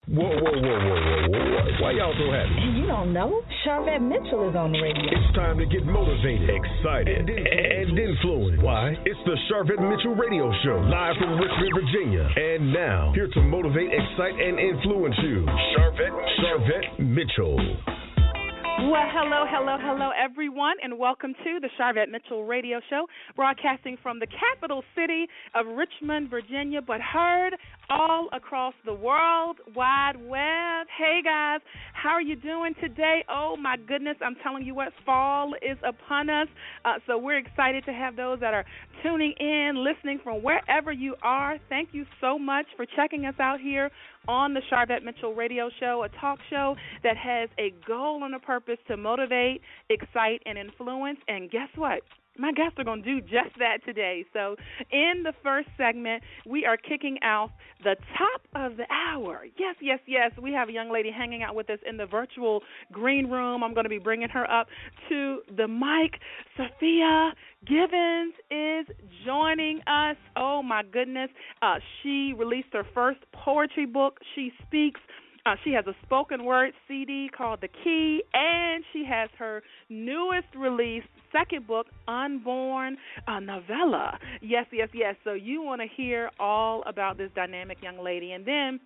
Whoa, whoa, whoa, whoa, whoa, whoa. Why y'all so happy? You don't know? Sharvette Mitchell is on the radio. It's time to get motivated, excited, and influenced. Why? It's the Sharvette Mitchell Radio Show, live from Richmond, Virginia. And now, here to motivate, excite, and influence you, Sharvette Mitchell. Well, hello, everyone, and welcome to the Sharvette Mitchell Radio Show, broadcasting from the capital city of Richmond, Virginia, but heard all across the World Wide Web. Hey, guys, how are you doing today? Oh, my goodness, I'm telling you what, fall is upon us, so we're excited to have those that are tuning in, listening from wherever you are. Thank you so much for checking us out here on the Sharvette Mitchell Radio Show, a talk show that has a goal and a purpose to motivate, excite, and influence. And guess what? My guests are going to do just that today. So in the first segment, we are kicking out the top of the hour. Yes. We have a young lady hanging out with us in the virtual green room. I'm going to be bringing her up to the mic. Safiyah Givens is joining us. Oh, my goodness. She released her first poetry book. She speaks. She has a spoken word CD called The Key, and she has her newest release, second book, Unborn, a novella. Yes. So you want to hear all about this dynamic young lady. And then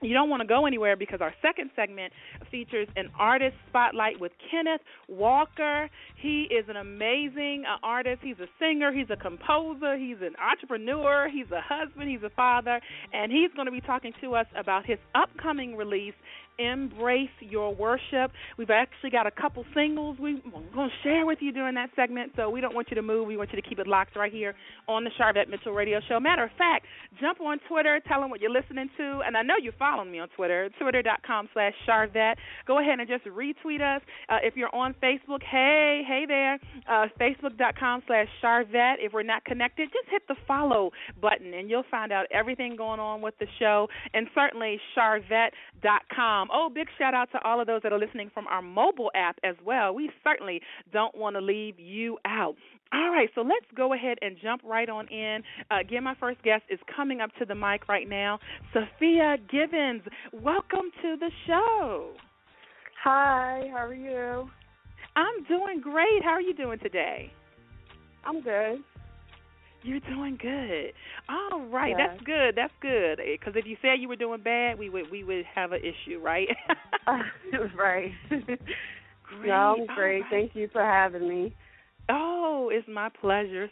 you don't want to go anywhere because our second segment features an artist spotlight with Kenneth Walker. He is an amazing artist. He's a singer. He's a composer. He's an entrepreneur. He's a husband. He's a father. And he's going to be talking to us about his upcoming release, Embrace Your Worship. We've actually got a couple singles we're going to share with you during that segment, so we don't want you to move. We want you to keep it locked right here on the Sharvette Mitchell Radio Show. Matter of fact, jump on Twitter, tell them what you're listening to, and I know you're following me on Twitter, twitter.com/Sharvette. Go ahead and just retweet us. If you're on Facebook, hey there, facebook.com/Sharvette. If we're not connected, just hit the follow button, and you'll find out everything going on with the show, and certainly Sharvette.com. Oh, big shout out to all of those that are listening from our mobile app as well. We certainly don't want to leave you out. All right, so let's go ahead and jump right on in. Again, my first guest is coming up to the mic right now. Safiyah Givens, welcome to the show. Hi, how are you? I'm doing great. How are you doing today? I'm good. You're doing good. All right, Yeah. That's good. Because if you said you were doing bad, we would have an issue, right? Right. Great. No, I'm great. Right. Thank you for having me. Oh, it's my pleasure.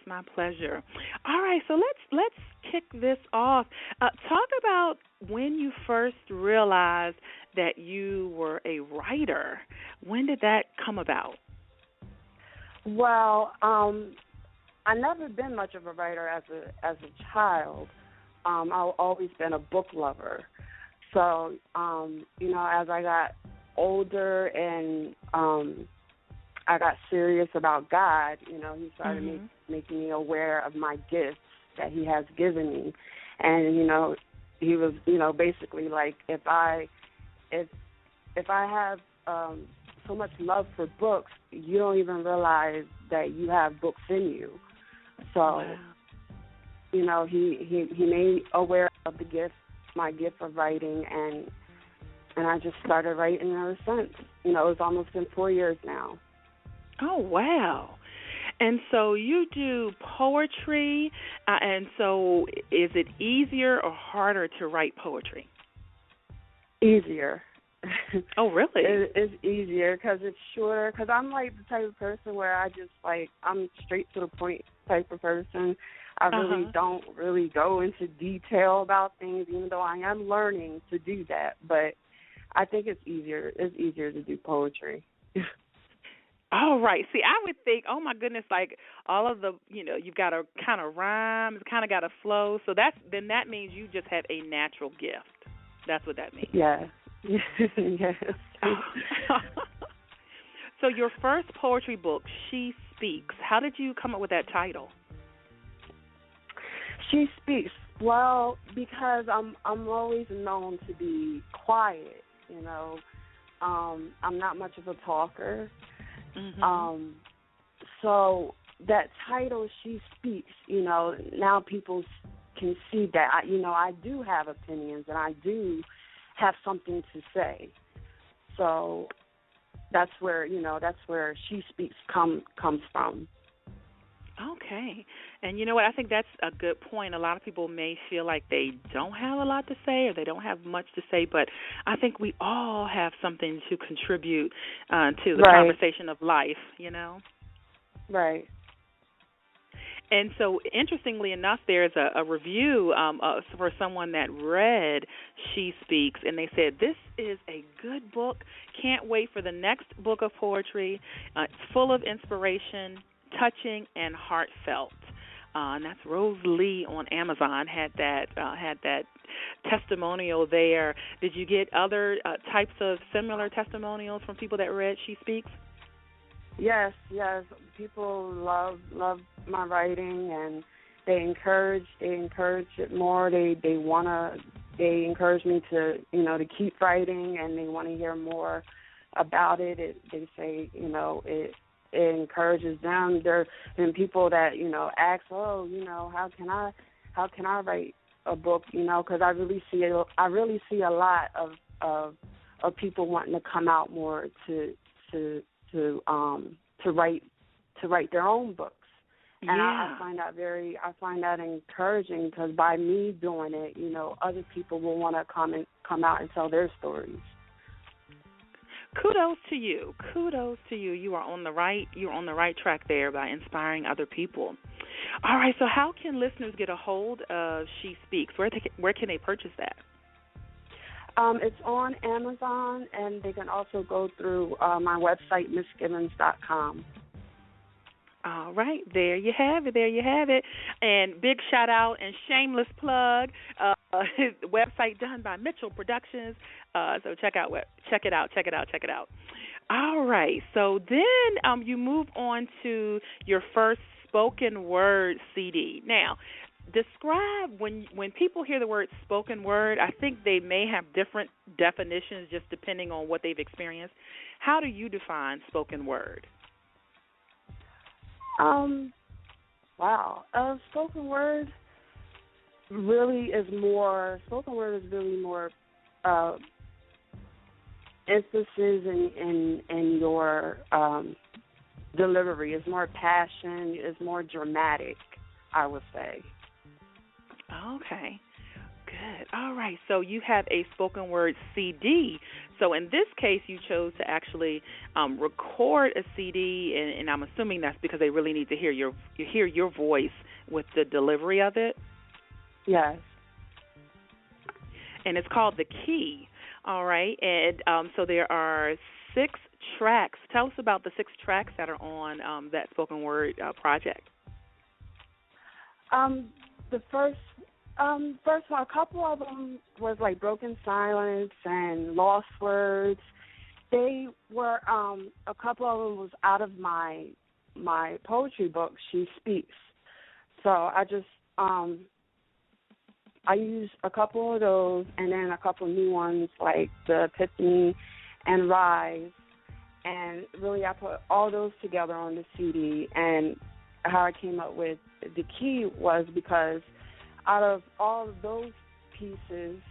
All right, so let's kick this off. Talk about when you first realized that you were a writer. When did that come about? Well, I've never been much of a writer as a child. I've always been a book lover. So, as I got older and I got serious about God, he started making me aware of my gifts that he has given me. And, he was, basically like, if I have so much love for books, you don't even realize that you have books in you. So, wow. he made me aware of the gift, my gift of writing, and I just started writing ever since. It's almost been 4 years now. Oh, wow. And so you do poetry, and so is it easier or harder to write poetry? Easier. Oh, really? It's easier because it's shorter, because I'm like the type of person where I'm straight to the point type of person. I really don't really go into detail about things, even though I am learning to do that. But I think it's easier. It's easier to do poetry. All right. See, I would think, oh, my goodness, like all of the, you've got to kind of rhyme, it's kind of got to flow. So that means you just have a natural gift. That's what that means. Yes. Yes. So your first poetry book, She Speaks, how did you come up with that title? She Speaks. Well, because I'm always known to be quiet, I'm not much of a talker. So that title, She Speaks, now people can see that, I do have opinions, and I do have something to say. So that's where She Speaks comes from. Okay. And you know what? I think that's a good point. A lot of people may feel like they don't have a lot to say or they don't have much to say, but I think we all have something to contribute to the conversation of life, you know? Right. And so, interestingly enough, there's a review for someone that read She Speaks, and they said, this is a good book. Can't wait for the next book of poetry. It's full of inspiration, touching, and heartfelt. And that's Rose Lee on Amazon had that testimonial there. Did you get other types of similar testimonials from people that read She Speaks? Yes. People love my writing, and they encourage it more. They encourage me to keep writing, and they want to hear more about it. They say it encourages them. There have been people that ask, how can I write a book? Because I really see a lot of people wanting to come out more to write their own books. And I find that encouraging, because by me doing it, other people will want to come out and tell their stories. Kudos to you. You are on the right track there by inspiring other people. All right, so how can listeners get a hold of She Speaks? Where can they purchase that? It's on Amazon, and they can also go through my website, missgivens.com. All right, there you have it. And big shout out and shameless plug, his website done by Mitchell Productions. So check it out. All right, so then you move on to your first spoken word CD. Now, describe, when people hear the word spoken word, I think they may have different definitions just depending on what they've experienced. How do you define spoken word? Spoken word really is more emphasis in your delivery. It's more passion. It's more dramatic, I would say. Okay. Good. All right. So you have a spoken word CD. So in this case, you chose to actually record a CD, and I'm assuming that's because they really need to hear your voice with the delivery of it. Yes. And it's called The Key. All right. And so there are 6 tracks. Tell us about the 6 tracks that are on that spoken word project. The first one, a couple of them was like Broken Silence and Lost Words. They were a couple of them was out of my poetry book, She Speaks. So I just I used a couple of those, and then a couple new ones like the Epiphany and Rise, and really I put all those together on the CD. And how I came up with The Key was because out of all of those pieces,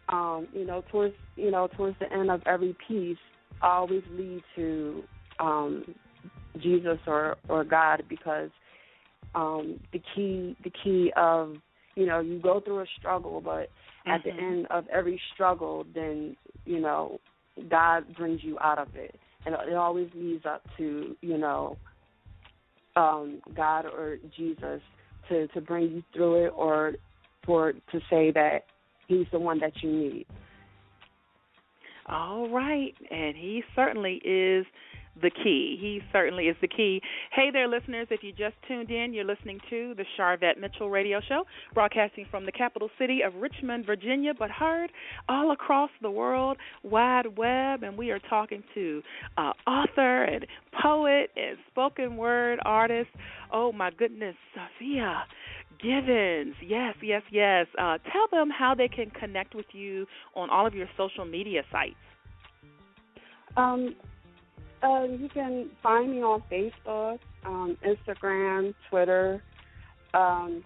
towards the end of every piece, I always lead to Jesus or God, because the key of you go through a struggle, but at the end of every struggle, then God brings you out of it, and it always leads up to God or Jesus to bring you through it, or to say that He's the one that you need. All right, and He certainly is the key. He certainly is the key. Hey there, listeners. If you just tuned in, you're listening to the Sharvette Mitchell Radio Show, broadcasting from the capital city of Richmond, Virginia, but heard all across the world wide web. And we are talking to author and poet and spoken word artist. Oh, my goodness, Safiyah Givens. Yes. Tell them how they can connect with you on all of your social media sites. You can find me on Facebook, Instagram, Twitter. I'm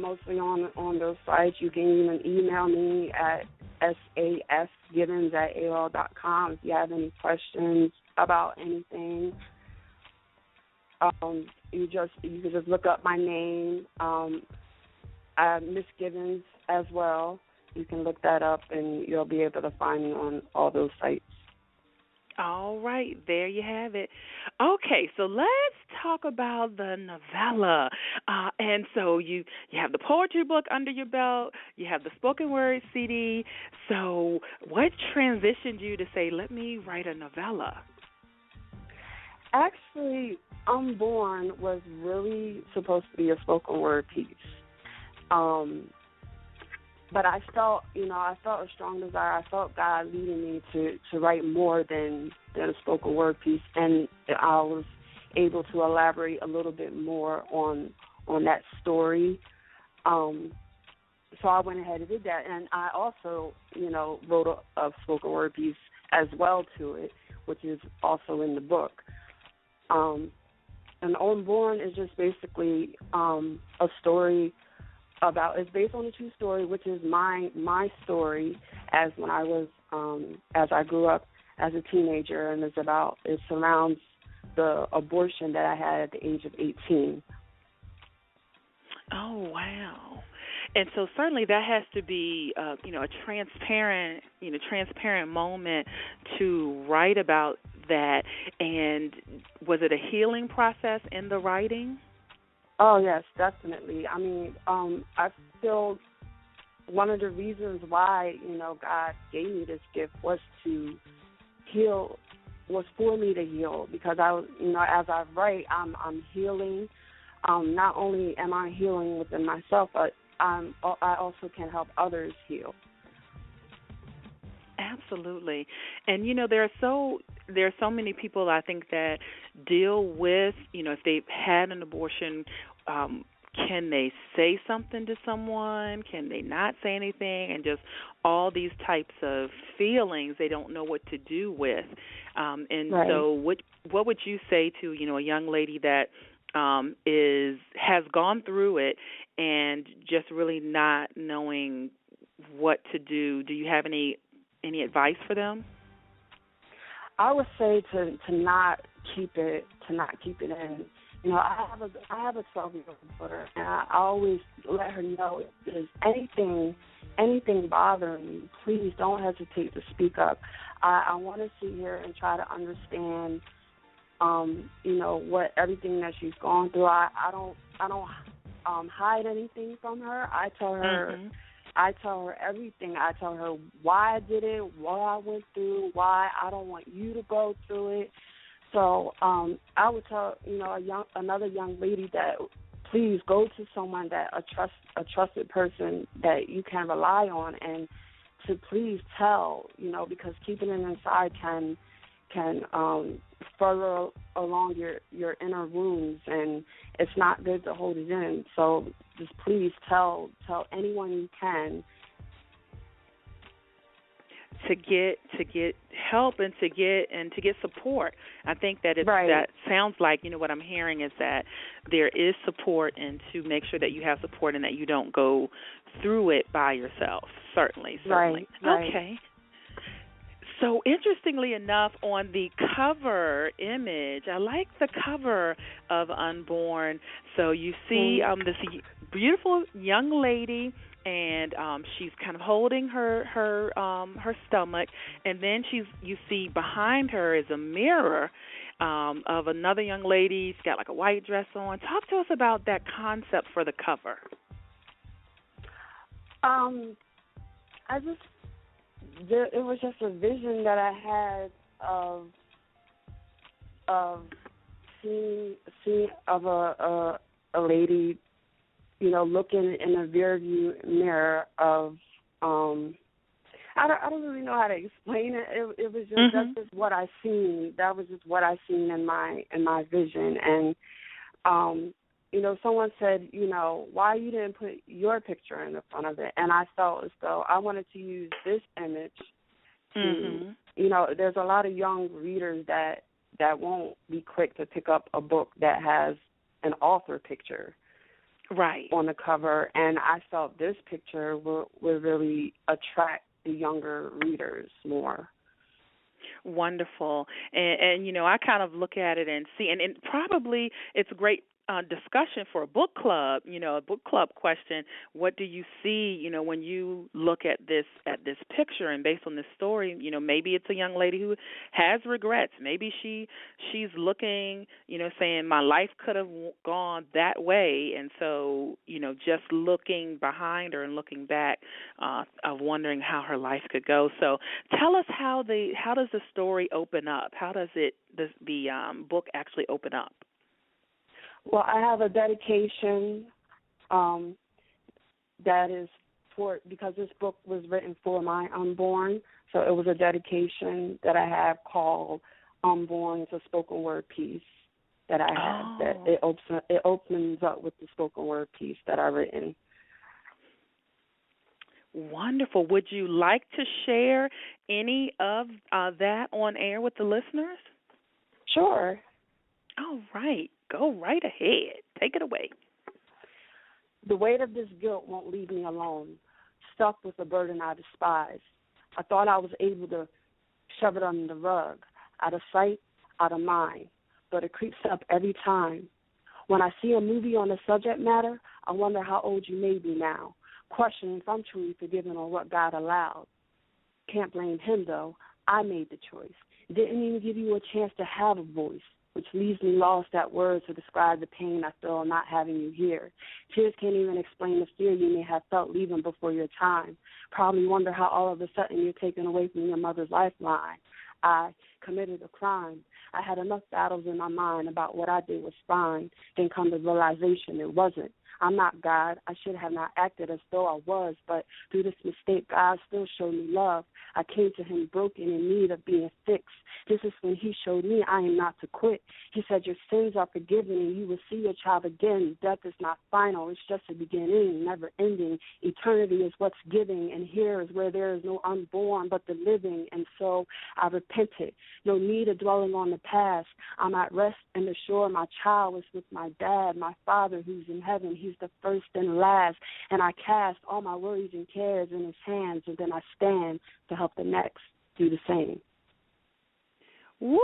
mostly on those sites. You can even email me at safgibbons@aol.com. If you have any questions about anything, you can just look up my name, Miss Gibbons as well. You can look that up, and you'll be able to find me on all those sites. All right, there you have it. Okay, so let's talk about the novella. And so you have the poetry book under your belt, you have the spoken word CD. So what transitioned you to say, let me write a novella? Actually, Unborn was really supposed to be a spoken word piece. But I felt a strong desire. I felt God leading me to write more than a spoken word piece, and I was able to elaborate a little bit more on that story. So I went ahead and did that, and I also, wrote a spoken word piece as well to it, which is also in the book. And Unborn is just basically a story. It's based on a true story, which is my story as when I was as I grew up as a teenager, and it surrounds the abortion that I had at the age of 18. Oh, wow. And so certainly that has to be a transparent moment to write about that. And was it a healing process in the writing? Oh, yes, definitely. I mean, I feel one of the reasons why, God gave me this gift was to heal, was for me to heal, because as I write, I'm healing. Not only am I healing within myself, but I also can help others heal. Absolutely. And, there are so many people, I think, that deal with, if they've had an abortion, can they say something to someone? Can they not say anything? And just all these types of feelings they don't know what to do with. Right. So what would you say to, a young lady that has gone through it and just really not knowing what to do? Do you have any advice for them? I would say to not keep it in. I have a 12-year-old daughter, and I always let her know if there's anything bothering you, please don't hesitate to speak up. I want to sit here and try to understand, what everything that she's gone through. I don't hide anything from her. I tell her. Mm-hmm. I tell her everything. I tell her why I did it, what I went through, why I don't want you to go through it. So I would tell another young lady that please go to someone that a trusted person that you can rely on, and to please tell, because keeping it inside can further along your inner wounds, and it's not good to hold it in. So just please tell anyone you can. To get help and to get support. I think that right. That sounds like, what I'm hearing is that there is support, and to make sure that you have support and that you don't go through it by yourself. Certainly. Right. Okay. So interestingly enough, on the cover image, I like the cover of Unborn. So you see this beautiful young lady, and she's kind of holding her stomach, and then you see behind her is a mirror of another young lady. She's got like a white dress on. Talk to us about that concept for the cover. It was just a vision that I had of seeing of a lady, looking in a rear view mirror of I don't really know how to explain it. It was just that's just what I seen. That was just what I seen in my vision. And someone said, why you didn't put your picture in the front of it? And I felt as though I wanted to use this image to, there's a lot of young readers that won't be quick to pick up a book that has an author picture right on the cover. And I felt this picture would really attract the younger readers more. Wonderful. And I kind of look at it and see, and probably it's a great discussion for a book club, a book club question. What do you see, when you look at this picture, and based on this story, maybe it's a young lady who has regrets. Maybe she's looking, saying my life could have gone that way, and so, just looking behind her and looking back, of wondering how her life could go. So tell us how does the story open up? How does the book actually open up? Well, I have a dedication that is because this book was written for my unborn, so it was a dedication that I have called Unborn. It's a spoken word piece that I have. That it opens up with the spoken word piece that I've written. Wonderful. Would you like to share any of that on air with the listeners? Sure. All right. Go right ahead. Take it away. The weight of this guilt won't leave me alone, stuck with a burden I despise. I thought I was able to shove it under the rug, out of sight, out of mind, but it creeps up every time. When I see a movie on the subject matter, I wonder how old you may be now, questioning if I'm truly forgiven or what God allowed. Can't blame him, though. I made the choice. Didn't even give you a chance to have a voice, which leaves me lost at words to describe the pain I feel not having you here. Tears can't even explain the fear you may have felt leaving before your time. Probably wonder how all of a sudden you're taken away from your mother's lifeline. I committed a crime. I had enough battles in my mind about what I did was fine, then come to the realization it wasn't. I'm not God. I should have not acted as though I was, but through this mistake, God still showed me love. I came to him broken in need of being fixed. This is when he showed me I am not to quit. He said, your sins are forgiven and you will see your child again. Death is not final. It's just a beginning, never ending. Eternity is what's giving, and here is where there is no unborn but the living. And so I repented. No need of dwelling on the past. I'm at rest and assured my child is with my dad, my Father who's in heaven. He's the first and last, and I cast all my worries and cares in his hands, and then I stand to help the next do the same. Woo!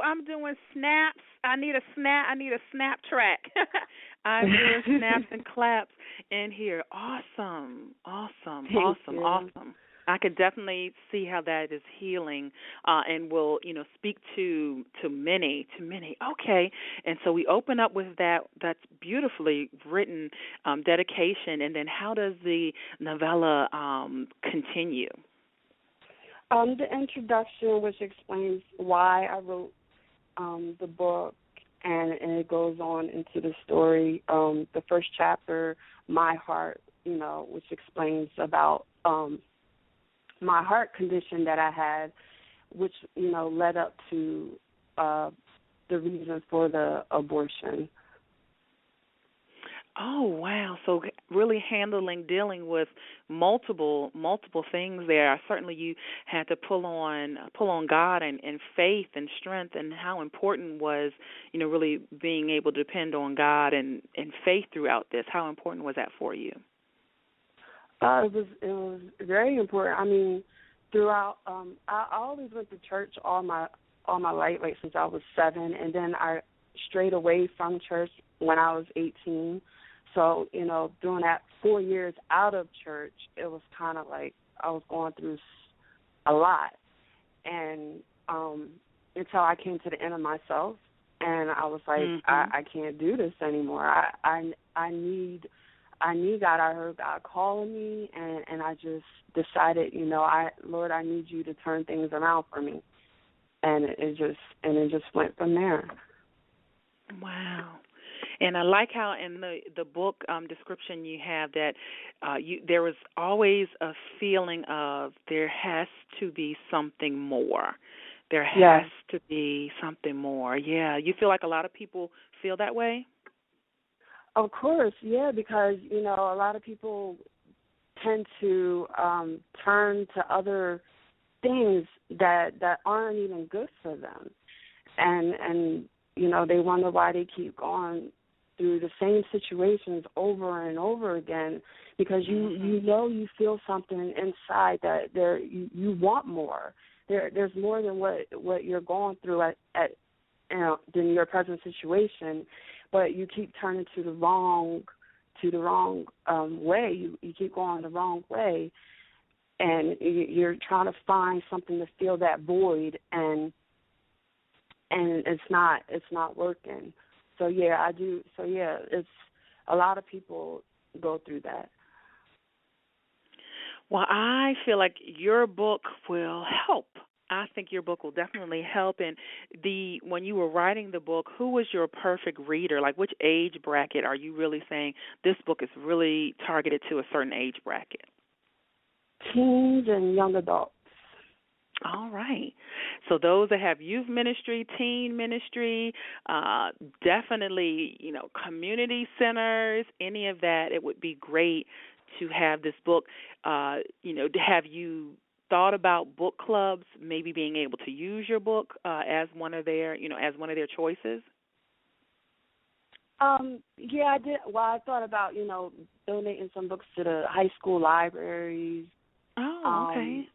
I'm doing snaps. I need a snap track. I'm doing snaps and claps in here. Awesome. Thank you. I could definitely see how that is healing, and will, speak to many. Okay, and so we open up with that's beautifully written dedication, and then how does the novella continue? The introduction, which explains why I wrote the book, and it goes on into the story. The first chapter, My Heart, which explains about my heart condition that I had, which, led up to the reason for the abortion. Oh, wow. So really dealing with multiple things there. Certainly you had to pull on God and faith and strength, and how important was, really being able to depend on God and faith throughout this. How important was that for you? It was very important. I mean, throughout, I always went to church all my life, like since I was 7, and then I strayed away from church when I was 18. So, during that 4 years out of church, it was kind of like I was going through a lot, and until I came to the end of myself, and I was like, I can't do this anymore. I need God. I heard God calling me, and I just decided, Lord, I need you to turn things around for me, and it just went from there. Wow. And I like how in the book description you have that there was always a feeling of there has to be something more. There has to be something more. Yeah. You feel like a lot of people feel that way? Of course, yeah, because, a lot of people tend to turn to other things that aren't even good for them. And they wonder why they keep going through the same situations over and over again because you know you feel something inside that you want more. There's more than what you're going through at than your present situation, but you keep turning to the wrong way. You keep going the wrong way, and you're trying to find something to fill that void, and it's not working. So yeah, I do. So yeah, it's a lot of people go through that. Well, I feel like your book will help. I think your book will definitely help. And when you were writing the book, who was your perfect reader? Like, which age bracket are you really saying this book is really targeted to a certain age bracket? Teens and young adults. All right. So those that have youth ministry, teen ministry, definitely, community centers, any of that, it would be great to have this book. Have you thought about book clubs maybe being able to use your book as one of their choices? Yeah, I did. Well, I thought about, donating some books to the high school libraries. Oh, okay.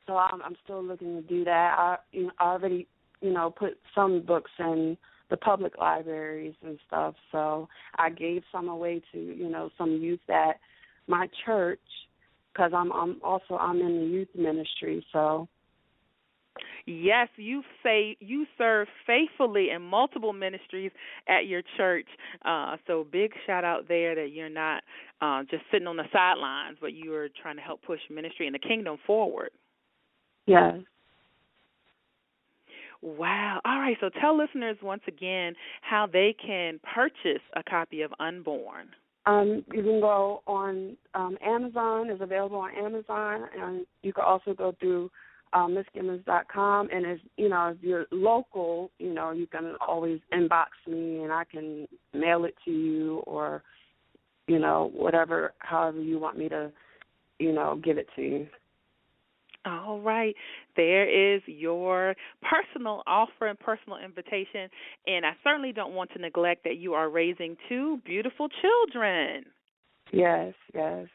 So I'm still looking to do that. I already, put some books in the public libraries and stuff. So I gave some away to, some youth at my church because I'm in the youth ministry. So. Yes, you serve faithfully in multiple ministries at your church. So big shout out there that you're not just sitting on the sidelines, but you are trying to help push ministry and the kingdom forward. Yes. Wow. All right. So tell listeners once again how they can purchase a copy of Unborn. You can go on Amazon. It's available on Amazon, and you can also go through MissGimmons.com. And if you're local, you can always inbox me, and I can mail it to you, or however you want me to, give it to you. All right. There is your personal offer and personal invitation. And I certainly don't want to neglect that you are raising two beautiful children. Yes, yes.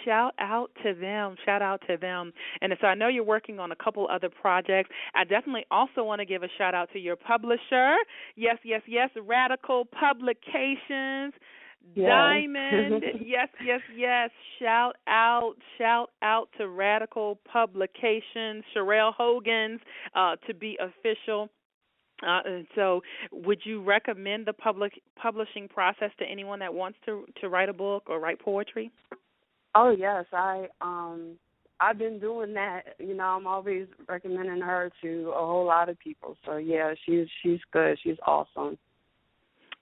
Shout out to them. Shout out to them. And so I know you're working on a couple other projects. I definitely also want to give a shout out to your publisher. Yes, yes, yes, Radical Publications. Yes. Diamond, yes. Shout out to Radical Publications, Sharelle Hogan's, to be official. And so would you recommend the publishing process to anyone that wants to write a book or write poetry? Oh, yes. I've been doing that. I'm always recommending her to a whole lot of people. So, yeah, she's good. She's awesome.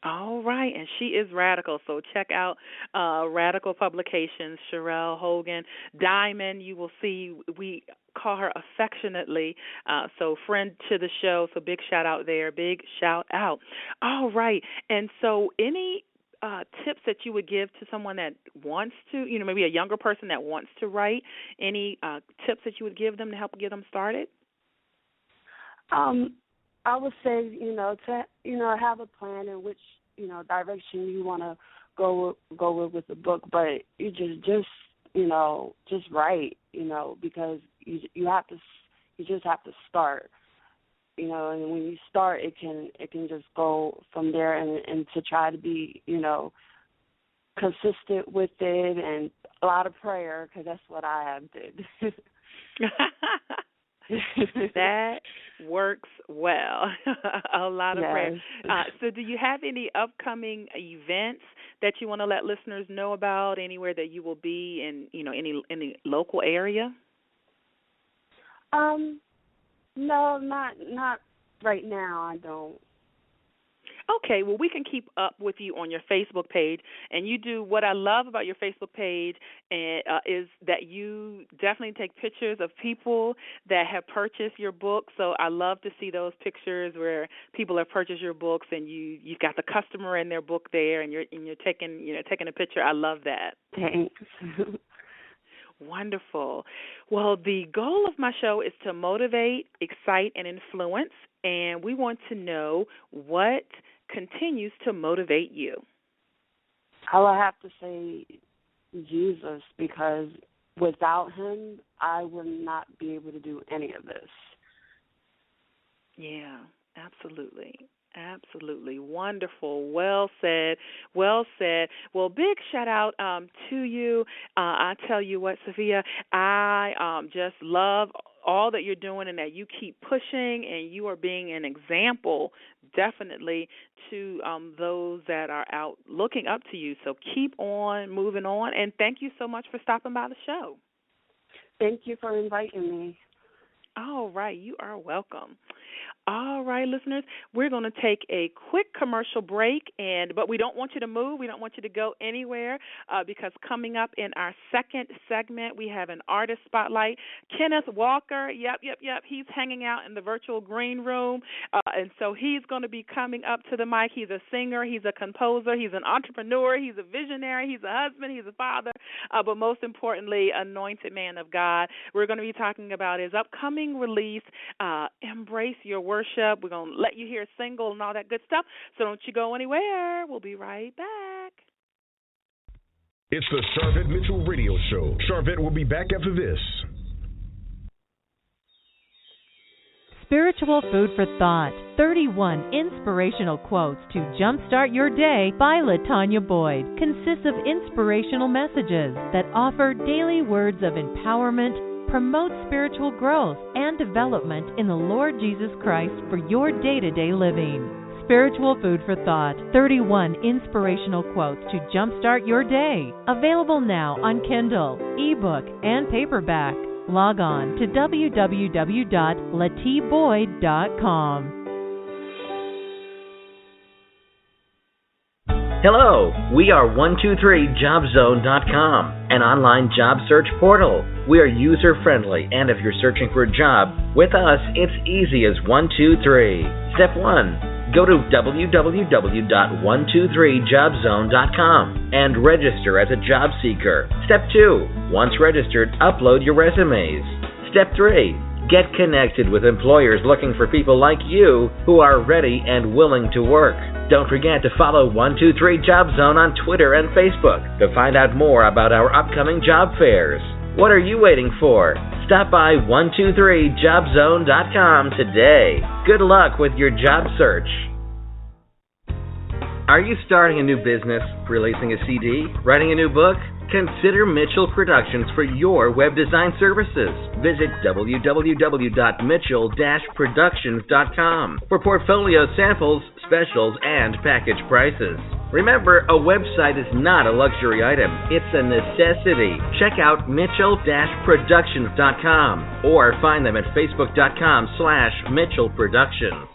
All right, and she is Radical, so check out Radical Publications, Sharelle Hogan. Diamond, you will see we call her affectionately, so friend to the show, so big shout out there, big shout out. All right, and so any tips that you would give to someone that wants to, maybe a younger person that wants to write, any tips that you would give them to help get them started? I would say, to have a plan in which, direction you want to go with the book, but you just write, because you just have to start, and when you start, it can just go from there, and to try to be, consistent with it, and a lot of prayer, because that's what I have did. That works well. A lot of prayer. So do you have any upcoming events that you want to let listeners know about, anywhere that you will be in, any local area? No, not right now. I don't. Okay, well, we can keep up with you on your Facebook page, and you do what I love about your Facebook page is that you definitely take pictures of people that have purchased your book. So I love to see those pictures where people have purchased your books, and you've got the customer in their book there, and you're taking a picture. I love that. Thanks. Wonderful. Well, the goal of my show is to motivate, excite, and influence, and we want to know what continues to motivate you? I would have to say Jesus, because without him, I would not be able to do any of this. Yeah, absolutely. Absolutely. Wonderful. Well said. Well said. Well, big shout out to you. I tell you what, Safiyah, I just love all that you're doing and that you keep pushing, and you are being an example definitely to those that are out looking up to you. So keep on moving on, and thank you so much for stopping by the show. Thank you for inviting me. All right. You are welcome. All right, listeners, we're going to take a quick commercial break, but we don't want you to move. We don't want you to go anywhere because coming up in our second segment, we have an artist spotlight. Kenneth Walker, yep, he's hanging out in the virtual green room, and so he's going to be coming up to the mic. He's a singer, he's a composer, he's an entrepreneur, he's a visionary, he's a husband, he's a father, but most importantly, anointed man of God. We're going to be talking about his upcoming release, Embrace Your Worship. We're going to let you hear a single and all that good stuff, so don't you go anywhere. We'll be right back. It's the Sharvette Mitchell Radio Show. Sharvette will be back after this. Spiritual Food for Thought, 31 inspirational quotes to jumpstart your day by LaTanya Boyd, consists of inspirational messages that offer daily words of empowerment, promote spiritual growth and development in the Lord Jesus Christ for your day-to-day living. Spiritual Food for Thought, 31 inspirational quotes to jumpstart your day. Available now on Kindle, ebook, and paperback. Log on to www.latboyd.com. Hello, we are 123jobzone.com, an online job search portal. We are user-friendly, and if you're searching for a job, with us, it's easy as 1, 2, 3. Step 1, go to www.123jobzone.com and register as a job seeker. Step 2, once registered, upload your resumes. Step 3, get connected with employers looking for people like you who are ready and willing to work. Don't forget to follow 123 Job Zone on Twitter and Facebook to find out more about our upcoming job fairs. What are you waiting for? Stop by 123jobzone.com today. Good luck with your job search. Are you starting a new business, releasing a CD, writing a new book? Consider Mitchell Productions for your web design services. Visit www.mitchell-productions.com for portfolio samples, specials, and package prices. Remember, a website is not a luxury item. It's a necessity. Check out mitchell-productions.com or find them at facebook.com/Mitchell Productions.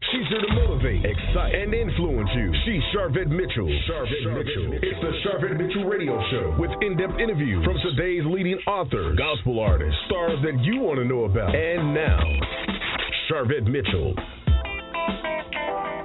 She's here to motivate, excite, and influence you. She's Sharvette Mitchell. It's the Sharvette Mitchell Radio Show with in-depth interviews from today's leading authors, gospel artists, stars that you want to know about. And now, Sharvette Mitchell.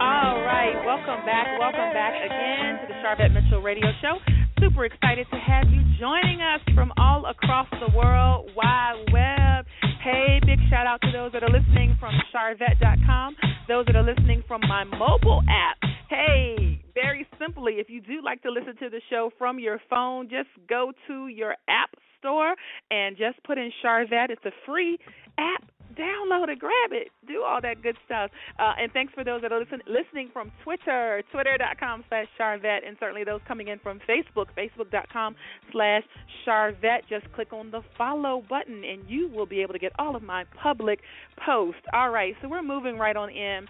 All right, welcome back again to the Sharvette Mitchell Radio Show. Super excited to have you joining us from all across the world wide web. Hey, big shout out to those that are listening from Sharvette.com, those that are listening from my mobile app. Hey, very simply, if you do like to listen to the show from your phone, just go to your app store and just put in Sharvette. It's a free app. Download it, grab it, do all that good stuff. And thanks for those that are listening from Twitter, twitter.com/Sharvette, and certainly those coming in from Facebook, facebook.com/Sharvette. Just click on the follow button, and you will be able to get all of my public posts. All right, so we're moving right on in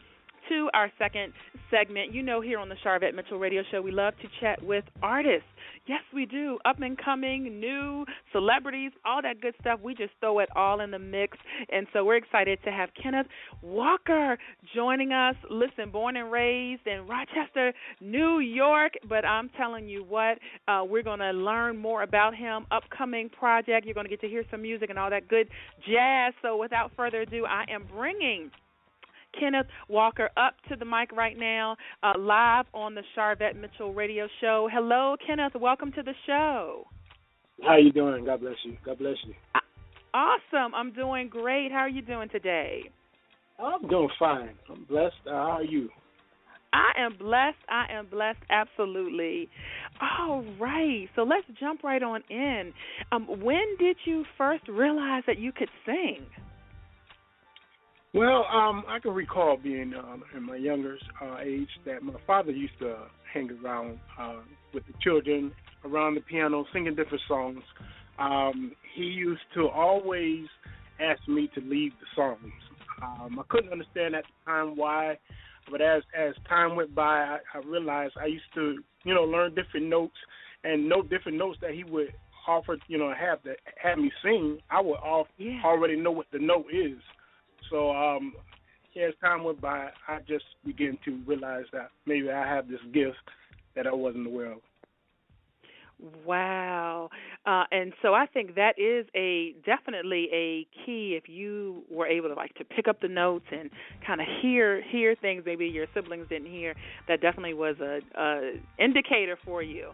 to our second segment. You know, here on the Sharvette Mitchell Radio Show, we love to chat with artists. Yes, we do. Up and coming, new celebrities, all that good stuff. We just throw it all in the mix. And so we're excited to have Kenneth Walker joining us. Listen, born and raised in Rochester, New York. But I'm telling you what, we're going to learn more about him. Upcoming project. You're going to get to hear some music and all that good jazz. So without further ado, I am bringing Kenneth Walker up to the mic right now, live on the Sharvette Mitchell Radio Show. Hello, Kenneth. Welcome to the show. How you doing? God bless you. God bless you. Awesome. I'm doing great. How are you doing today? I'm doing fine. I'm blessed. How are you? I am blessed. I am blessed. Absolutely. All right. So let's jump right on in. When did you first realize that you could sing? Well, I can recall being in my younger age that my father used to hang around with the children around the piano, singing different songs. He used to always ask me to lead the songs. I couldn't understand at the time why, but as time went by, I realized I used to, learn different notes and know different notes that he would offer, have me sing. I would already know what the note is. So as time went by, I just began to realize that maybe I have this gift that I wasn't aware of. Wow. And so I think that is definitely a key if you were able to pick up the notes and kind of hear things maybe your siblings didn't hear. That definitely was a indicator for you.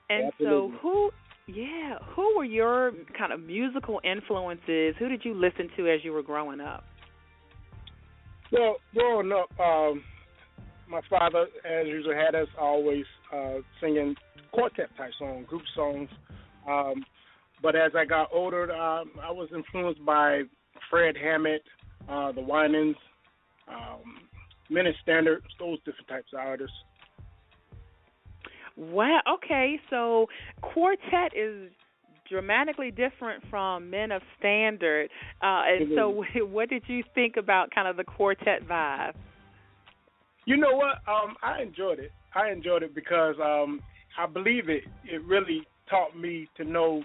And Absolutely. so who were your kind of musical influences? Who did you listen to as you were growing up? Well, growing up, my father, as usual, had us always singing quartet-type songs, group songs. But as I got older, I was influenced by Fred Hammond, the Winans, Minute Standard, those different types of artists. Wow. Okay, so quartet is dramatically different from Men of Standard. And so what did you think about kind of the quartet vibe? You know what? I enjoyed it. I enjoyed it because I believe it really taught me to know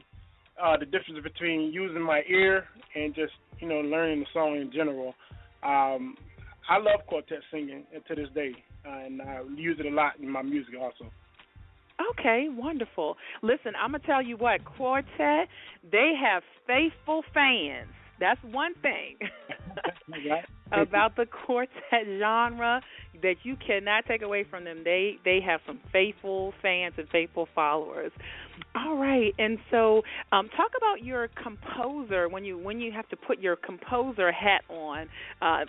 the difference between using my ear and just, learning the song in general. I love quartet singing to this day, and I use it a lot in my music also. Okay, wonderful. Listen, I'm going to tell you what, quartet, they have faithful fans. That's one thing about the quartet genre that you cannot take away from them. They have some faithful fans and faithful followers. All right, and so talk about your composer when you have to put your composer hat on.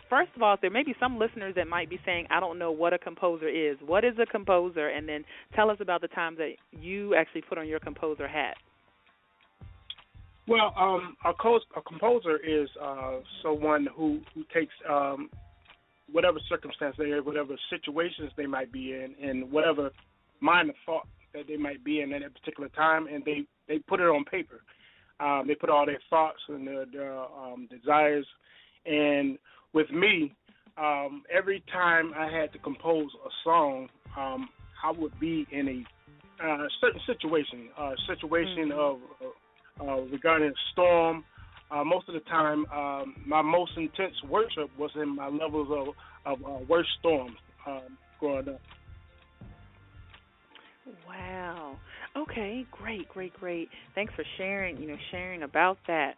First of all, there may be some listeners that might be saying, I don't know what a composer is. What is a composer? And then tell us about the time that you actually put on your composer hat. Well, a composer is someone who takes whatever circumstance they are, whatever situations they might be in, and whatever mind of thought that they might be in at a particular time, and they put it on paper. They put all their thoughts and their desires. And with me, every time I had to compose a song, I would be in a certain situation, of regarding a storm. Most of the time, my most intense worship was in my levels of worst storms growing up. Wow. Okay, great. Thanks for sharing about that.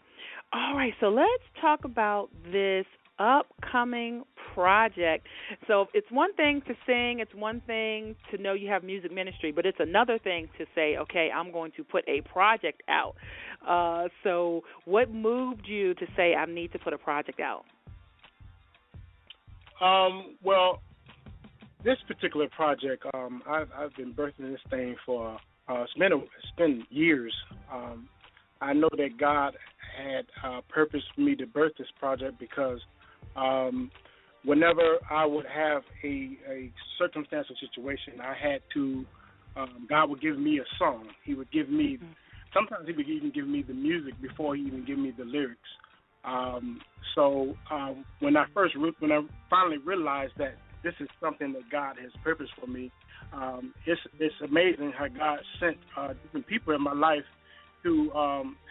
All right, so let's talk about this upcoming project. So it's one thing to sing, it's one thing to know you have music ministry, but it's another thing to say, okay, I'm going to put a project out. So what moved you to say I need to put a project out? Well, this particular project, I've been birthing this thing for it's been years. I know that God had purpose for me to birth this project because whenever I would have a circumstantial situation, I had to, God would give me a song. He would give me, sometimes he would even give me the music before he even give me the lyrics. So when I finally realized that this is something that God has purposed for me, it's amazing how God sent different people in my life to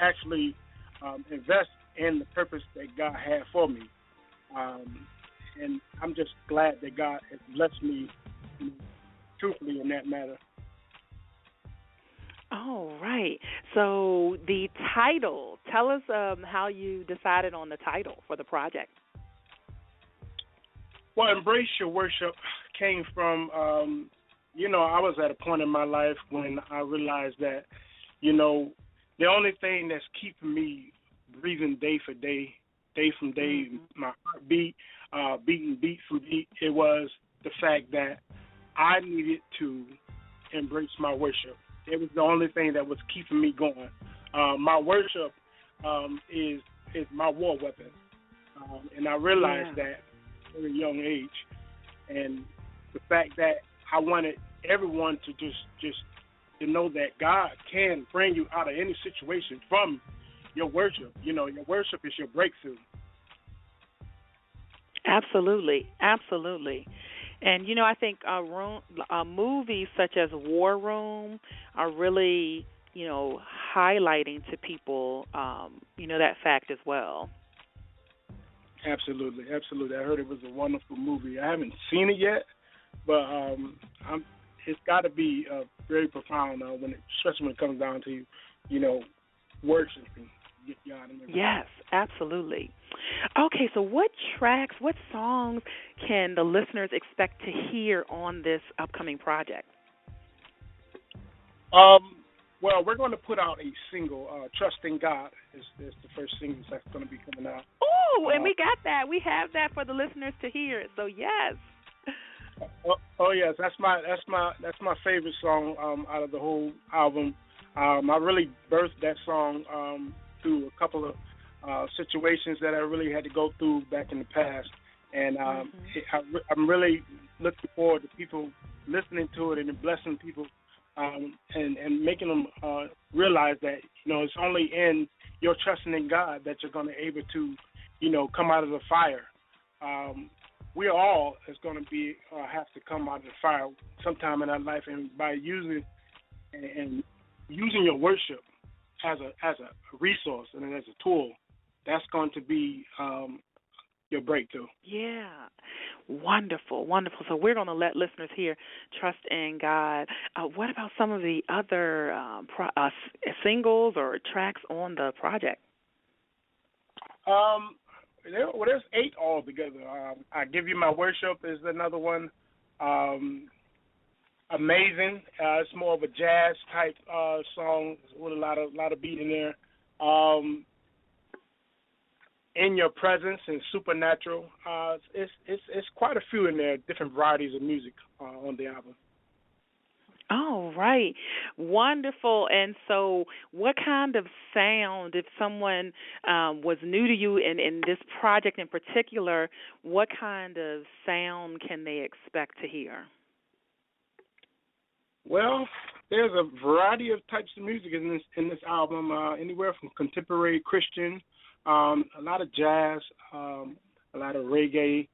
actually invest in the purpose that God had for me. And I'm just glad that God has blessed me truthfully in that matter. All right. So the title, tell us how you decided on the title for the project. Well, Embrace Your Worship came from, I was at a point in my life when I realized that, the only thing that's keeping me breathing day for day, day from day, my heartbeat, beating beat for beat. It was the fact that I needed to embrace my worship. It was the only thing that was keeping me going. My worship is my war weapon, and I realized that at a very young age. And the fact that I wanted everyone to just to know that God can bring you out of any situation from your worship. You know, your worship is your breakthrough. Absolutely, absolutely. And, you know, I think movies such as War Room are really, you know, highlighting to people, you know, that fact as well. Absolutely, absolutely. I heard it was a wonderful movie. I haven't seen it yet, but it's got to be very profound especially when it comes down to, you know, worshiping God and everything. Yes, absolutely. Okay, so what tracks, what songs can the listeners expect to hear on this upcoming project? Well, we're going to put out a single, Trust in God is the first single that's going to be coming out. Oh, and we got that. We have that for the listeners to hear. So, yes. Yes, that's my favorite song out of the whole album. I really birthed that song through a couple of situations that I really had to go through back in the past, and I'm really looking forward to people listening to it and blessing people, and making them realize that, you know, it's only in your trusting in God that you're going to be able to, you know, come out of the fire. We all is going to be have to come out of the fire sometime in our life, and by using your worship as a resource and as a tool, that's going to be your breakthrough. Yeah. Wonderful, wonderful. So we're going to let listeners hear Trust in God. What about some of the other singles or tracks on the project? There's 8 altogether. I Give You My Worship is another one. Amazing. It's more of a jazz type song with a lot of beat in there. In Your Presence and Supernatural. It's quite a few in there, different varieties of music on the album. Oh, right. Wonderful. And so what kind of sound, if someone was new to you in this project in particular, what kind of sound can they expect to hear? Well, there's a variety of types of music in this album, anywhere from contemporary Christian, a lot of jazz, a lot of reggae,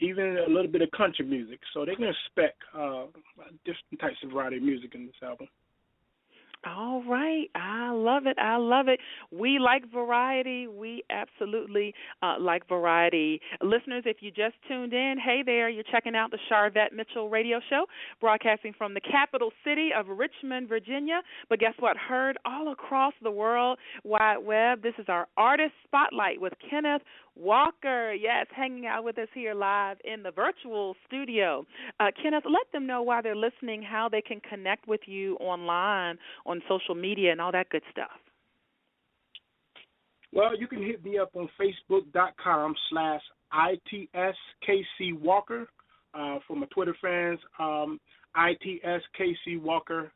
even a little bit of country music. So they can expect different types of variety of music in this album. All right. I love it. I love it. We like variety. We absolutely like variety. Listeners, if you just tuned in, hey there, you're checking out the Sharvette Mitchell Radio Show, broadcasting from the capital city of Richmond, Virginia. But guess what? Heard all across the World Wide Web. This is our Artist Spotlight with Kenneth Walker. Yes, hanging out with us here live in the virtual studio. Kenneth, let them know while they're listening how they can connect with you online, on social media and all that good stuff. Well, you can hit me up on Facebook.com/ITSKC Walker. For my Twitter fans, ITSKC Walker.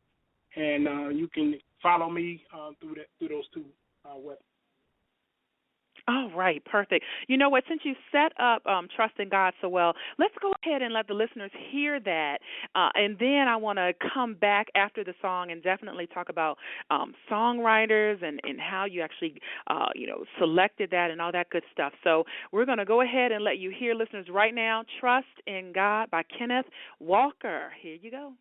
And you can follow me through those two websites. All right, perfect. You know what, since you set up Trust in God so well, let's go ahead and let the listeners hear that. And then I want to come back after the song and definitely talk about songwriters and how you actually, selected that and all that good stuff. So we're going to go ahead and let you hear, listeners, right now, Trust in God by Kenneth Walker. Here you go.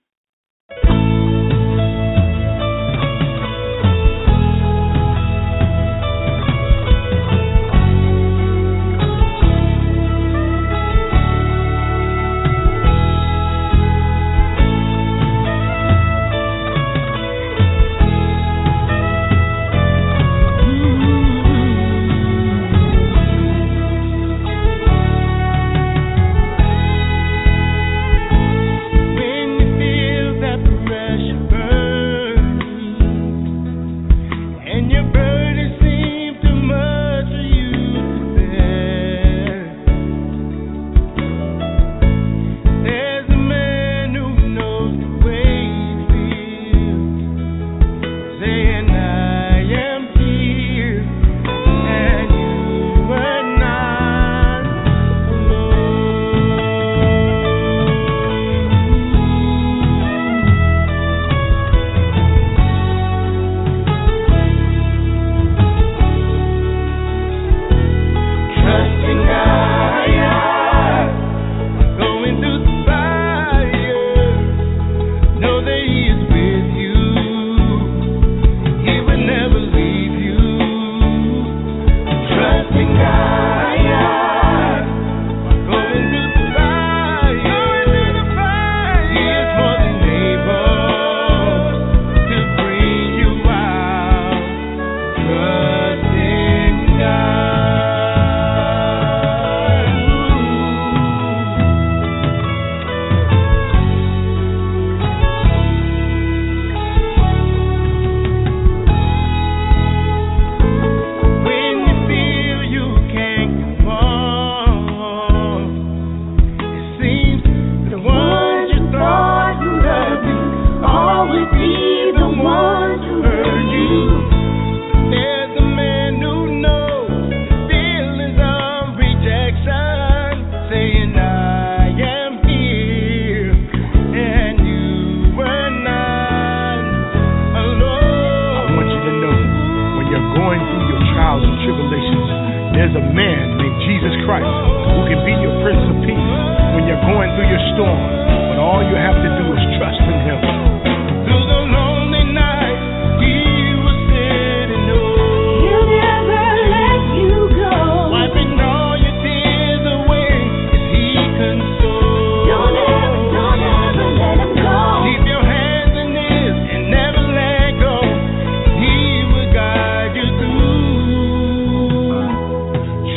When you feel that the trials and tribulations, there's a man named Jesus Christ who can be your Prince of Peace when you're going through your storm. But all you have to do is trust in Him. Through the lonely night, He will sit and know. He'll never let you go. Wiping all your tears away as He consoles. Don't ever let Him go. Keep your hands in His and never let go. He will guide you through.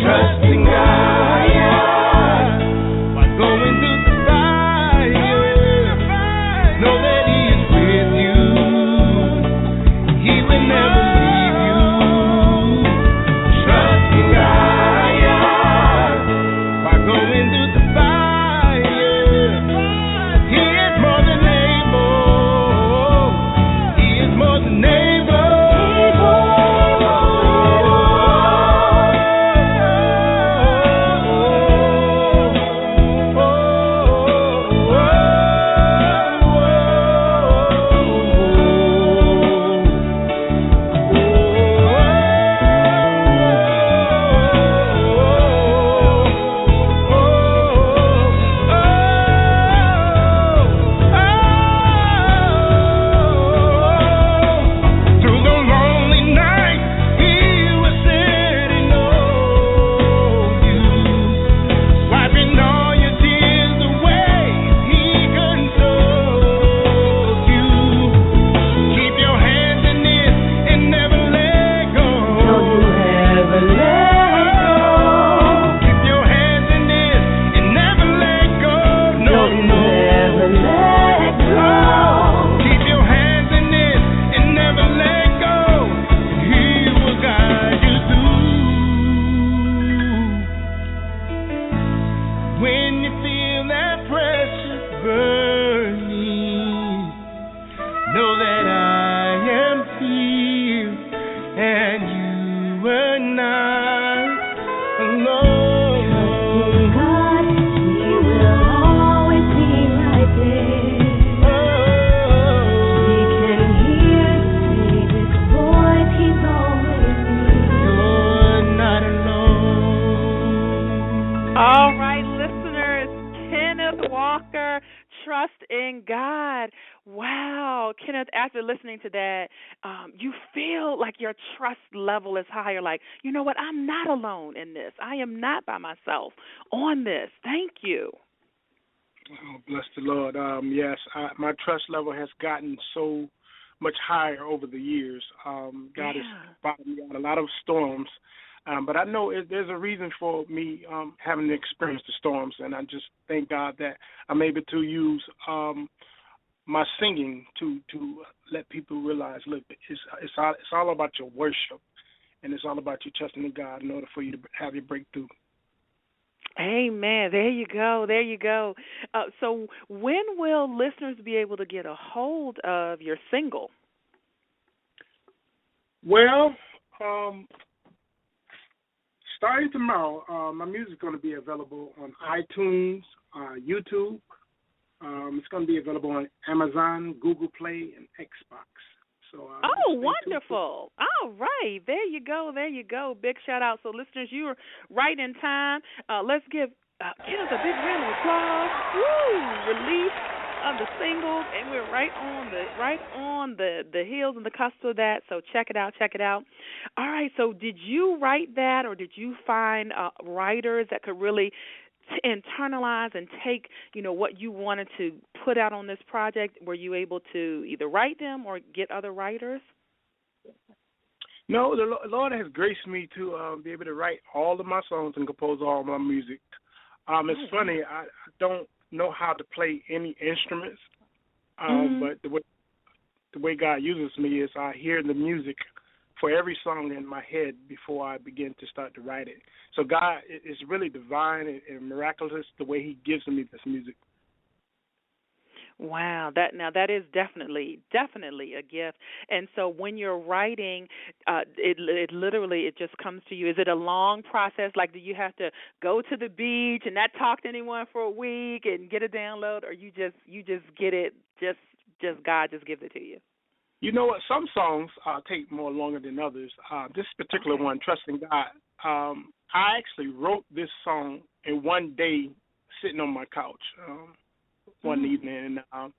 Trusting God, yeah, while going through the fire. Know that He is with you. He will never leave you. Trusting God, yeah, while going through the fire. He is more than able. He is more than able. Through the lonely night, He will sit and know you, wiping all your tears away. He consoles you. Keep your hands in His and never let go. Don't you ever let go. Keep your hands in His and never let go. No, never let go. Keep your hands in His and never let go. He will guide you through. When you feel that pressure burning, know that I am here and you are not alone. God, He will always be right there. We can hear His voice. He's always near. You're not alone. All right, listeners, Kenneth Walker, Trust in God. Wow, Kenneth, after listening to that, you feel like your trust level is higher. Like, you know what? I'm not alone in this. I am not by myself on this. Thank you. Oh, bless the Lord. Yes, my trust level has gotten so much higher over the years. God has brought me out a lot of storms. But I know there's a reason for me having to experience the storms, and I just thank God that I'm able to use my singing to let people realize, look, it's all about your worship, and it's all about you trusting in God in order for you to have your breakthrough. Amen. There you go. There you go. So when will listeners be able to get a hold of your single? Well, starting tomorrow, my music is going to be available on iTunes, YouTube. It's going to be available on Amazon, Google Play, and Xbox. So, wonderful. All right. There you go. There you go. Big shout out. So, listeners, you were right in time. Let's give Kenneth a big round of applause. Woo! Release of the single, and we're right on the heels and the cusp of that. So check it out. All right. So did you write that, or did you find writers that could really internalize and take, what you wanted to put out on this project? Were you able to either write them or get other writers? No, the Lord has graced me to be able to write all of my songs and compose all of my music. It's funny, I don't know how to play any instruments, but the way God uses me is I hear the music for every song in my head before I begin to start to write it. So God is really divine and miraculous the way He gives me this music. Wow, that is definitely a gift. And so when you're writing, it literally just comes to you. Is it a long process? Like, do you have to go to the beach and not talk to anyone for a week and get a download, or you just get it? Just God just gives it to you? You know what? Some songs take more longer than others. This particular one, Trusting God, I actually wrote this song in one day sitting on my couch one evening. And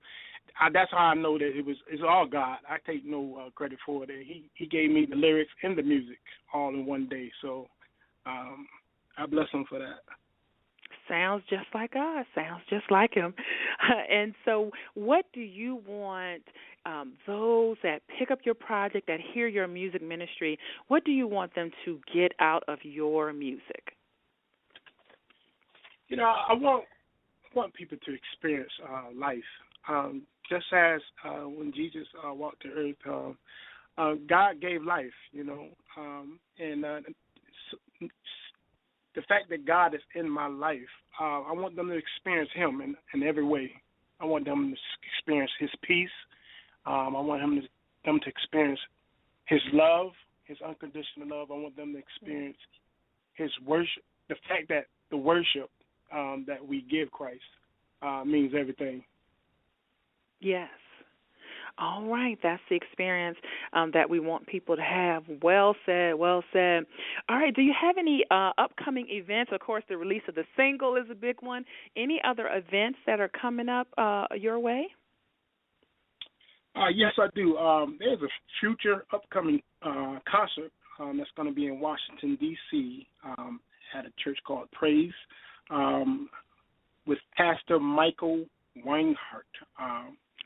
that's how I know that it's all God. I take no credit for it. He gave me the lyrics and the music all in one day. So I bless him for that. Sounds just like God. Sounds just like him. And so what do you want those that pick up your project, that hear your music ministry, what do you want them to get out of your music? You know, I want people to experience life. Just as when Jesus walked the earth, God gave life, you know, and the fact that God is in my life, I want them to experience him in every way. I want them to experience his peace. I want them to experience his love, his unconditional love. I want them to experience his worship, the fact that the worship that we give Christ means everything. Yes. All right, that's the experience that we want people to have. Well said, well said. All right, do you have any upcoming events? Of course, the release of the single is a big one. Any other events that are coming up your way? Yes, I do. There's a future upcoming concert that's going to be in Washington, D.C. At a church called Praise with Pastor Michael Weinhardt.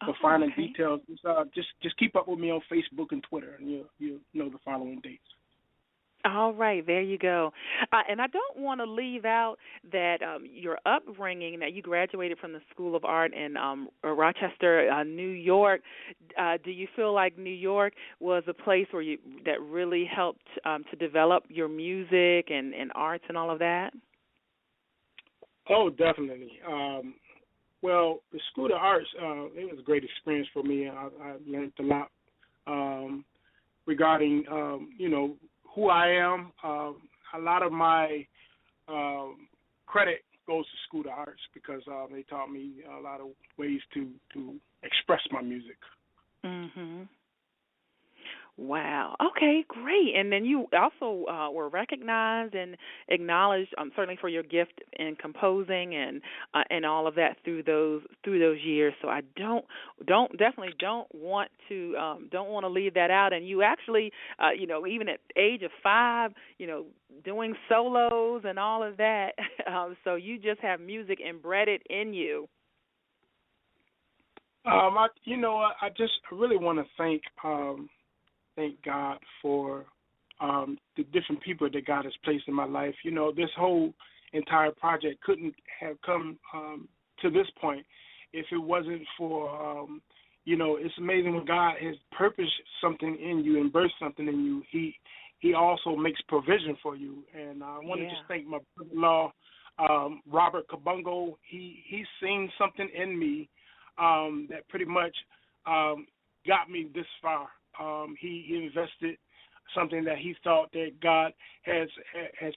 For finer details, just keep up with me on Facebook and Twitter, and you'll know the following dates. All right, there you go. And I don't want to leave out that your upbringing, that you graduated from the School of Art in Rochester, New York. Do you feel like New York was a place where that really helped to develop your music and arts and all of that? Oh, definitely. Well, the School of Arts, it was a great experience for me. I learned a lot regarding, who I am. A lot of my credit goes to School of Arts because they taught me a lot of ways to express my music. Mm-hmm. Wow. Okay, great. And then you also were recognized and acknowledged, certainly for your gift in composing and all of that through those years. So I don't want to leave that out. And you actually, even at the age of 5, doing solos and all of that. So you just have music embedded in you. I just really want to thank God for the different people that God has placed in my life. This whole entire project couldn't have come to this point if it wasn't for, it's amazing when God has purposed something in you and birthed something in you. He also makes provision for you. And I want to just thank my brother-in-law, Robert Kabungo. He's seen something in me that pretty much got me this far. He invested something that he thought that God has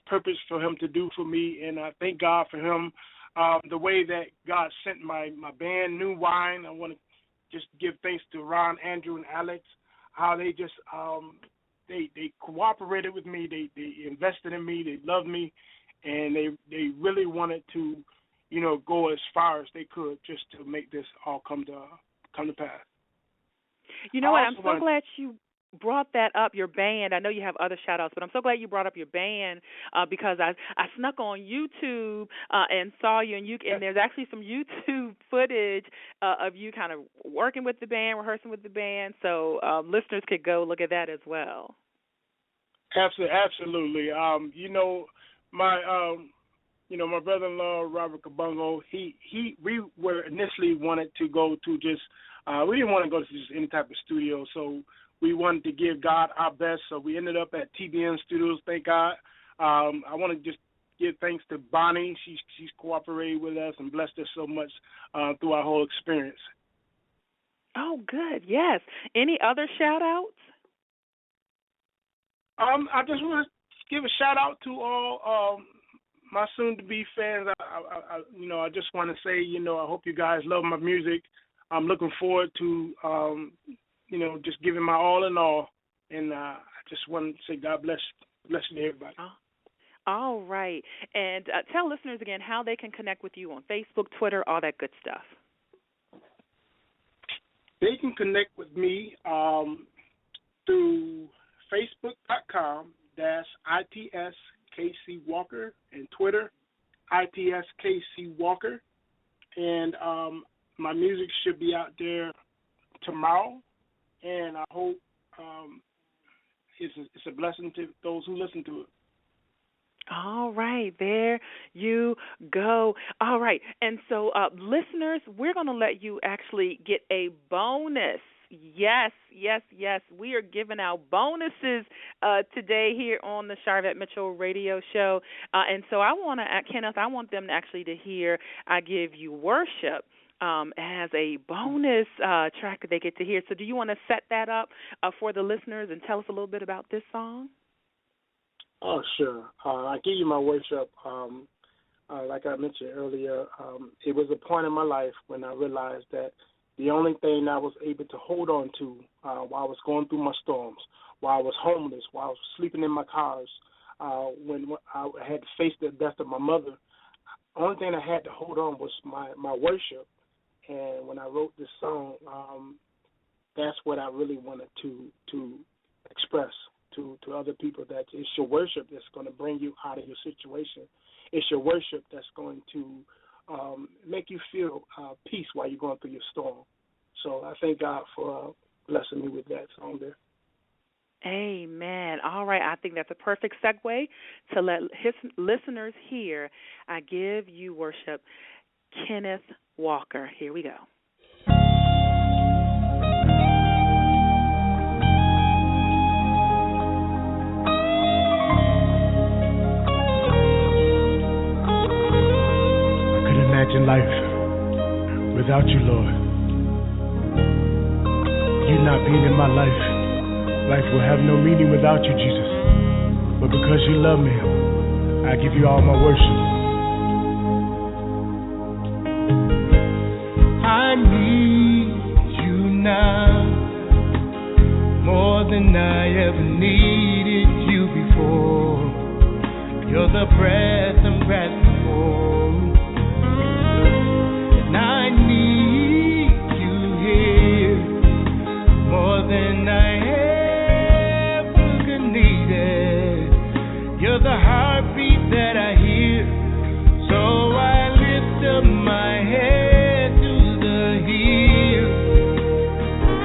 purpose for him to do for me, and I thank God for him. The way that God sent my band, New Wine, I want to just give thanks to Ron, Andrew, and Alex, how they just they cooperated with me, they invested in me, they loved me, and they really wanted to, go as far as they could just to make this all come to pass. You know what? I'm so glad you brought that up, your band. I know you have other shout-outs, but I'm so glad you brought up your band because I snuck on YouTube and saw you, and there's actually some YouTube footage of you kind of working with the band, rehearsing with the band, so listeners could go look at that as well. Absolutely. My brother-in-law, Robert Kabungo, we were initially wanted to go to just we didn't want to go to just any type of studio, so we wanted to give God our best. So we ended up at TBN Studios, thank God. I want to just give thanks to Bonnie. She's cooperated with us and blessed us so much through our whole experience. Oh, good. Yes. Any other shout-outs? I just want to give a shout-out to all my soon-to-be fans. I just want to say, I hope you guys love my music. I'm looking forward to, just giving my all in all. And I just want to say God bless you, everybody. All right. And tell listeners again how they can connect with you on Facebook, Twitter, all that good stuff. They can connect with me through Facebook.com/ITSKC Walker and Twitter, ITSKC Walker. And my music should be out there tomorrow. And I hope it's a blessing to those who listen to it. All right, there you go. All right, and so listeners, we're going to let you actually get a bonus. Yes. We are giving out bonuses today here on the Sharvette Mitchell Radio Show. And so Kenneth, I want them actually to hear I Give You Worship as a bonus track that they get to hear. So do you want to set that up for the listeners and tell us a little bit about this song? Oh, sure. I Give You My Worship. Like I mentioned earlier, it was a point in my life when I realized that the only thing I was able to hold on to while I was going through my storms, while I was homeless, while I was sleeping in my cars, when I had to face the death of my mother, the only thing I had to hold on was my worship. And when I wrote this song, that's what I really wanted to express to other people, that it's your worship that's going to bring you out of your situation. It's your worship that's going to make you feel peace while you're going through your storm. So I thank God for blessing me with that song there. Amen. All right, I think that's a perfect segue to let his listeners hear I Give You Worship, Kenneth Walker. Here we go. Imagine life without you, Lord. You not being in my life, life will have no meaning without you, Jesus. But because you love me, I give you all my worship. I need you now more than I ever needed you before. You're the breath I'm grasping for. I need you here more than I ever could need it. You're the heartbeat that I hear, so I lift up my head to the hills.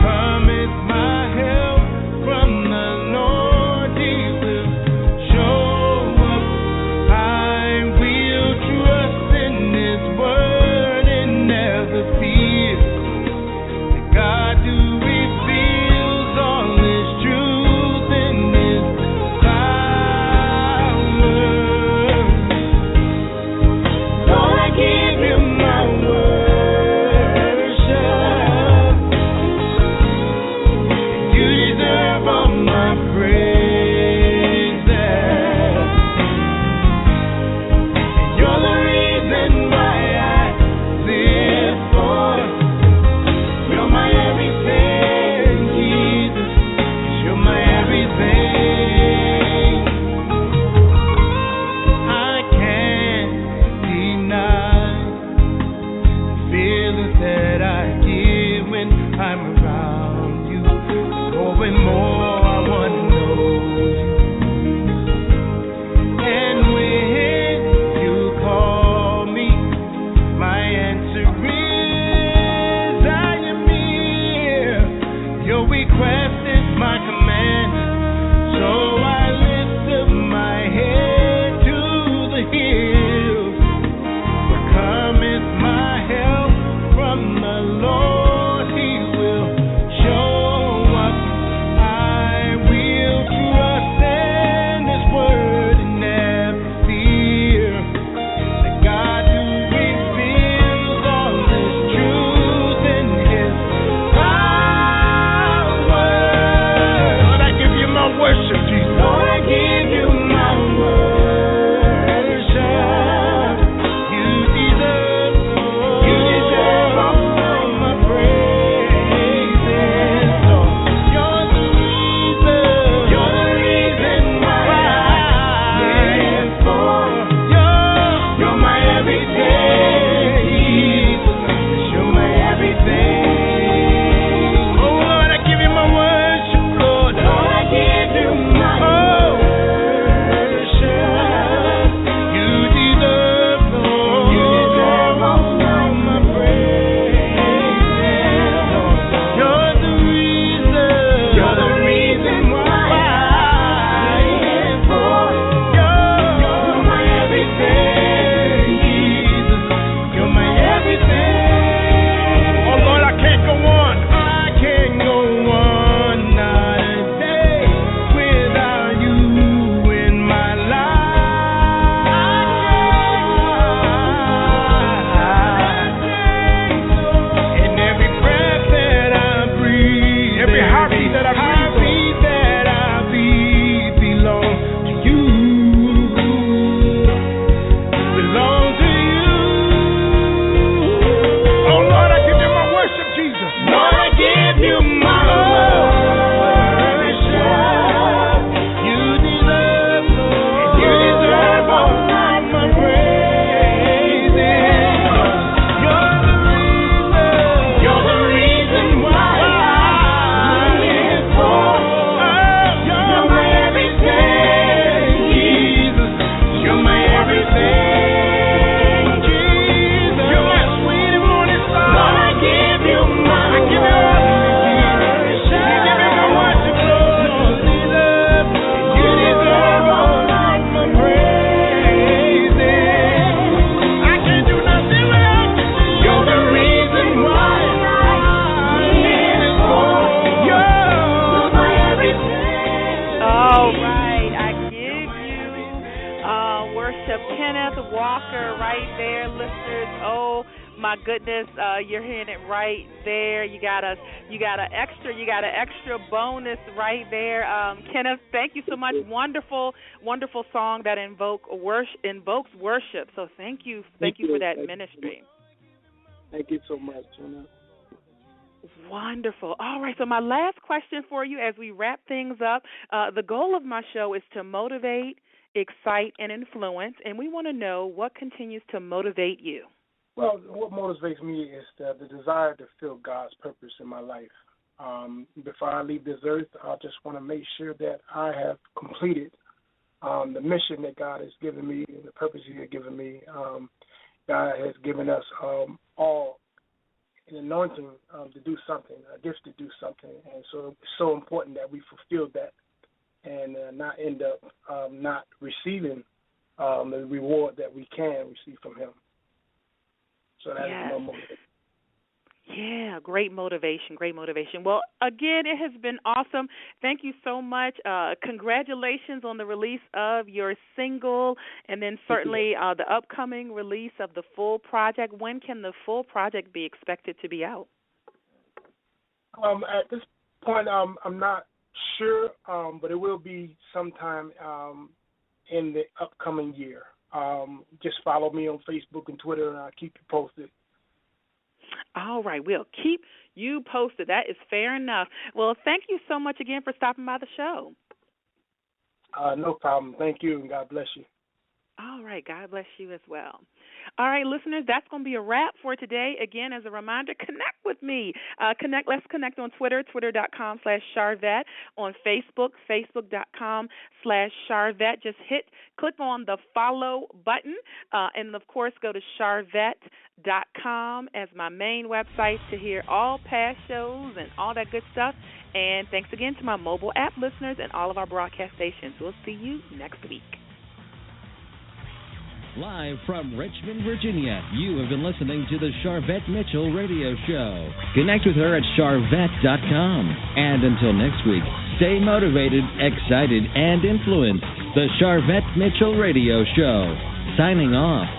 Cometh my help from the Lord. He will show up. I will Kenneth Walker right there, listeners. Oh my goodness, you're hearing it right there. You got an extra bonus right there. Kenneth, thank you so much. Wonderful song that invokes worship. So thank you for that ministry. Thank you so much, Jenna. Wonderful. All right, so my last question for you as we wrap things up. The goal of my show is to motivate, excite, and influence, and we want to know what continues to motivate you. Well, what motivates me is the desire to fulfill God's purpose in my life. Before I leave this earth, I just want to make sure that I have completed the mission that God has given me and the purpose He has given me. God has given us all an anointing to do something, a gift to do something, and so it's so important that we fulfill that and not end up not receiving the reward that we can receive from Him. So that is my motivation. Yeah, great motivation. Well, again, it has been awesome. Thank you so much. Congratulations on the release of your single and then certainly the upcoming release of the full project. When can the full project be expected to be out? At this point, I'm not sure, but it will be sometime in the upcoming year. Just follow me on Facebook and Twitter, and I'll keep you posted. All right, we'll keep you posted. That is fair enough. Well, thank you so much again for stopping by the show. No problem. Thank you, and God bless you. All right, God bless you as well. All right, listeners, that's going to be a wrap for today. Again, as a reminder, connect with me. Let's connect on Twitter, twitter.com/Sharvette, on Facebook, facebook.com/Sharvette. Just click on the follow button, and, of course, go to Sharvette.com as my main website to hear all past shows and all that good stuff. And thanks again to my mobile app listeners and all of our broadcast stations. We'll see you next week. Live from Richmond, Virginia, you have been listening to the Sharvette Mitchell Radio Show. Connect with her at Sharvette.com. And until next week, stay motivated, excited, and influenced. The Sharvette Mitchell Radio Show. Signing off.